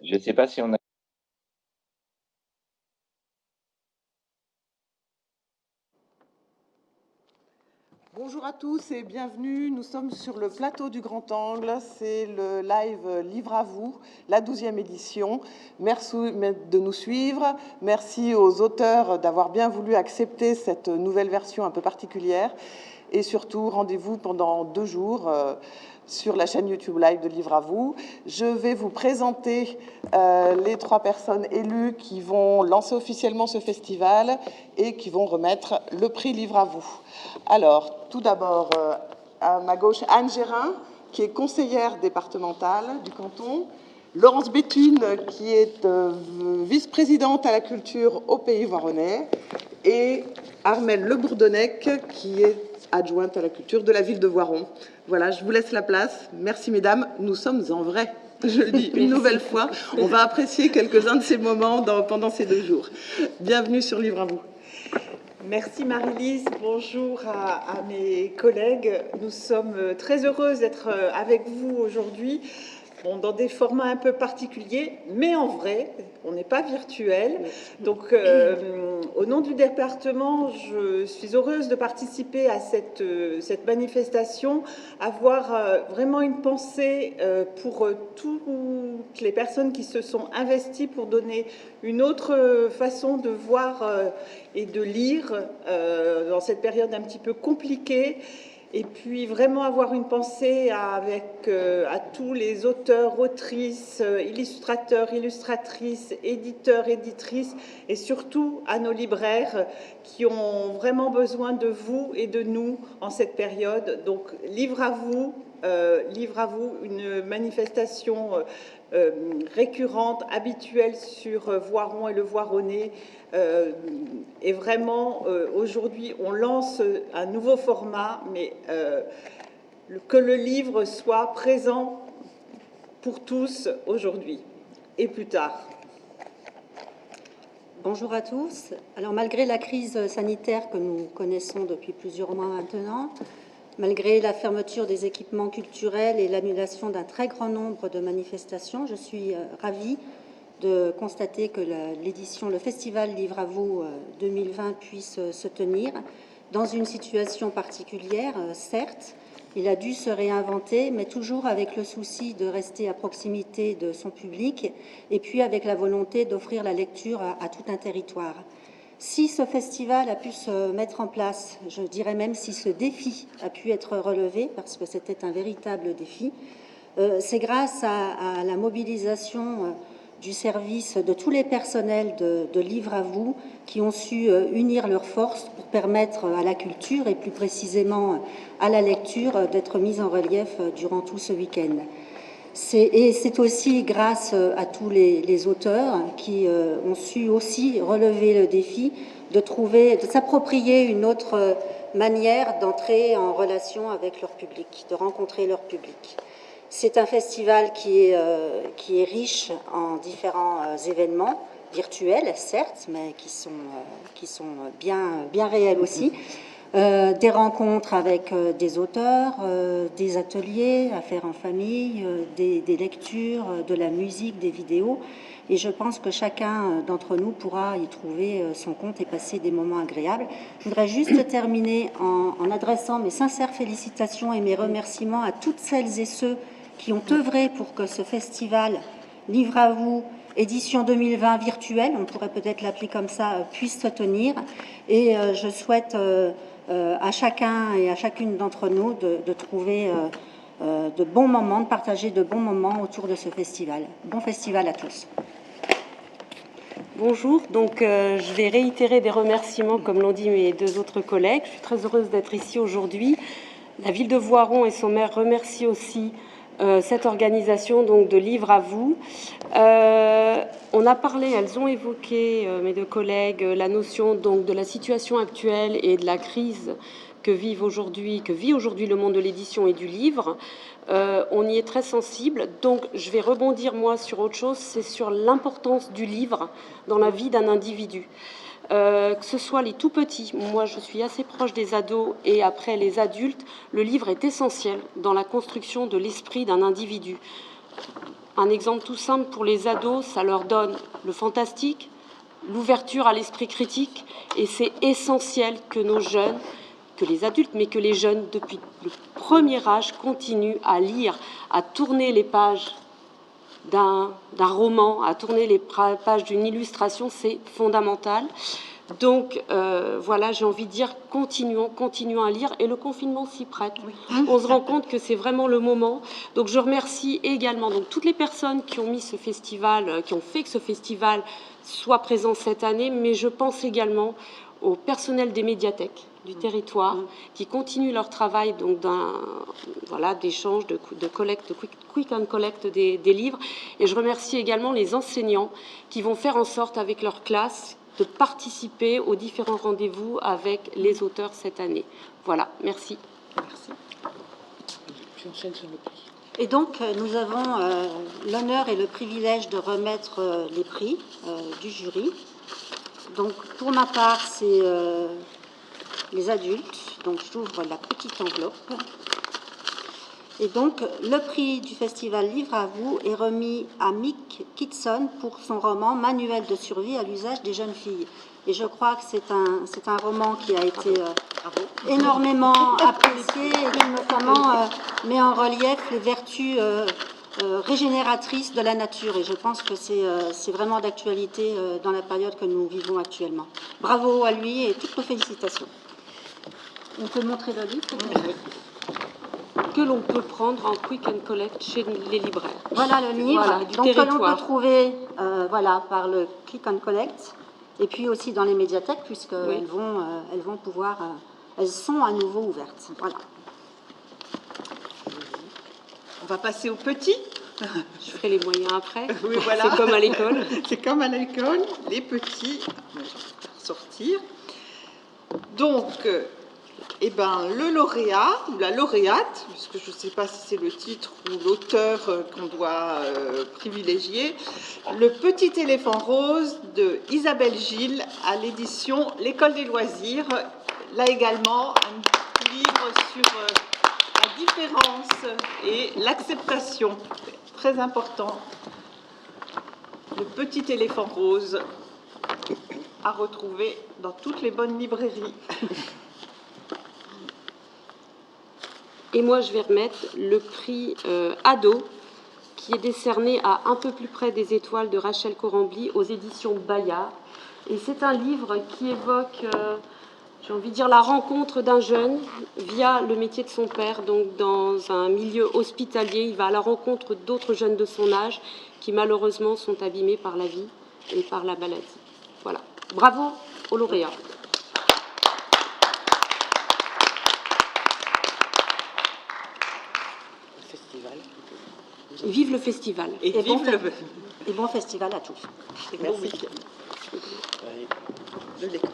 Je ne sais pas si on a... Bonjour à tous et bienvenue. Nous sommes sur le plateau du Grand Angle. C'est le live Livre à vous, la 12e édition. Merci de nous suivre. Merci aux auteurs d'avoir bien voulu accepter cette nouvelle version un peu particulière. Et surtout, rendez-vous pendant 2 jours sur la chaîne YouTube Live de Livre à vous. Je vais vous présenter les 3 personnes élues qui vont lancer officiellement ce festival et qui vont remettre le prix Livre à vous. Alors, tout d'abord, à ma gauche, Anne Gérin, qui est conseillère départementale du canton. Laurence Béthune, qui est vice-présidente à la culture au Pays Voironnais. Et Armelle Le Bourdonnec, qui est adjointe à la culture de la ville de Voiron. Voilà, je vous laisse la place. Merci, mesdames. Nous sommes en vrai. Je le dis une nouvelle fois. On va apprécier quelques-uns de ces moments pendant ces 2 jours. Bienvenue sur Livre à vous. Merci Marie-Lise, bonjour à mes collègues. Nous sommes très heureuses d'être avec vous aujourd'hui, dans des formats un peu particuliers, mais en vrai, on n'est pas virtuel. Donc, au nom du département, je suis heureuse de participer à cette manifestation, avoir vraiment une pensée pour toutes les personnes qui se sont investies pour donner une autre façon de voir et de lire dans cette période un petit peu compliquée. Et puis vraiment avoir une pensée à tous les auteurs, autrices, illustrateurs, illustratrices, éditeurs, éditrices, et surtout à nos libraires qui ont vraiment besoin de vous et de nous en cette période. Donc, livre à vous, une manifestation récurrente, habituelle sur Voiron et le Voironnais. Et vraiment, aujourd'hui, on lance un nouveau format, mais que le livre soit présent pour tous aujourd'hui et plus tard. Bonjour à tous. Alors, malgré la crise sanitaire que nous connaissons depuis plusieurs mois maintenant, malgré la fermeture des équipements culturels et l'annulation d'un très grand nombre de manifestations, je suis ravie de constater que le festival Livre à vous 2020 puisse se tenir dans une situation particulière, certes. Il a dû se réinventer, mais toujours avec le souci de rester à proximité de son public et puis avec la volonté d'offrir la lecture à tout un territoire. Si ce festival a pu se mettre en place, je dirais même si ce défi a pu être relevé, parce que c'était un véritable défi, c'est grâce à la mobilisation du service de tous les personnels de Livre à vous qui ont su unir leurs forces pour permettre à la culture et plus précisément à la lecture d'être mise en relief durant tout ce week-end. C'est aussi grâce à tous les auteurs qui ont su aussi relever le défi de s'approprier une autre manière d'entrer en relation avec leur public, de rencontrer leur public. C'est un festival qui est riche en différents événements virtuels, certes, mais qui sont bien réels aussi. Des rencontres avec des auteurs, des ateliers à faire en famille, des lectures, de la musique, des vidéos. Et je pense que chacun d'entre nous pourra y trouver son compte et passer des moments agréables. Je voudrais juste terminer en adressant mes sincères félicitations et mes remerciements à toutes celles et ceux qui ont œuvré pour que ce festival Livre à vous, édition 2020 virtuelle, on pourrait peut-être l'appeler comme ça, puisse se tenir. Et je souhaite à chacun et à chacune d'entre nous de trouver de bons moments, de partager de bons moments autour de ce festival. Bon festival à tous. Bonjour, donc je vais réitérer des remerciements comme l'ont dit mes 2 autres collègues. Je suis très heureuse d'être ici aujourd'hui. La ville de Voiron et son maire remercient aussi cette organisation donc de Livre à vous. On a parlé, elles ont évoqué, mes 2 collègues, la notion donc de la situation actuelle et de la crise que vit aujourd'hui le monde de l'édition et du livre. On y est très sensible, donc je vais rebondir moi sur autre chose, c'est sur l'importance du livre dans la vie d'un individu. Que ce soit les tout petits, moi je suis assez proche des ados et après les adultes, le livre est essentiel dans la construction de l'esprit d'un individu. Un exemple tout simple pour les ados, ça leur donne le fantastique, l'ouverture à l'esprit critique, et c'est essentiel que nos jeunes, que les adultes, mais que les jeunes, depuis le premier âge, continuent à lire, à tourner les pages d'un roman, à tourner les pages d'une illustration, c'est fondamental. Donc voilà, j'ai envie de dire, continuons à lire, et le confinement s'y prête. Oui. On se rend compte que c'est vraiment le moment. Donc je remercie également donc, toutes les personnes qui ont mis ce festival, qui ont fait que ce festival soit présent cette année, mais je pense également au personnel des médiathèques du territoire qui continuent leur travail donc d'échange, de collecte, de quick and collect des livres. Et je remercie également les enseignants qui vont faire en sorte avec leur classe de participer aux différents rendez-vous avec les auteurs cette année. Voilà, merci. Merci. J'enchaîne sur le prix. Et donc, nous avons l'honneur et le privilège de remettre les prix du jury. Donc, pour ma part, c'est les adultes. Donc, j'ouvre la petite enveloppe. Et donc, le prix du festival Livre à vous est remis à Mick Kitson pour son roman Manuel de survie à l'usage des jeunes filles. Et je crois que c'est un roman qui a été énormément apprécié et qui notamment met en relief les vertus régénératrices de la nature. Et je pense que c'est vraiment d'actualité dans la période que nous vivons actuellement. Bravo à lui et toutes nos félicitations. On peut montrer le livre? Que l'on peut prendre en quick and collect chez les libraires. Voilà le livre, voilà, donc que l'on peut trouver par le click and collect, et puis aussi dans les médiathèques, puisqu'elles vont pouvoir, elles sont à nouveau ouvertes. Voilà. On va passer aux petits. Je ferai les moyens après. Oui, voilà. C'est comme à l'école. C'est comme à l'école, les petits. Je vais sortir. Donc, le lauréat ou la lauréate, puisque je ne sais pas si c'est le titre ou l'auteur qu'on doit privilégier, Le Petit éléphant rose de Isabelle Gilles à l'édition L'École des loisirs. Là également, un livre sur la différence et l'acceptation. Très important. Le Petit éléphant rose à retrouver dans toutes les bonnes librairies. Et moi, je vais remettre le prix Ado, qui est décerné à Un peu plus près des étoiles de Rachel Corambly aux éditions Bayard. Et c'est un livre qui évoque, j'ai envie de dire, la rencontre d'un jeune via le métier de son père. Donc, dans un milieu hospitalier, il va à la rencontre d'autres jeunes de son âge qui, malheureusement, sont abîmés par la vie et par la maladie. Voilà. Bravo aux lauréats. Vive le festival. Et bon festival à tous. Et bon week-end de lecture.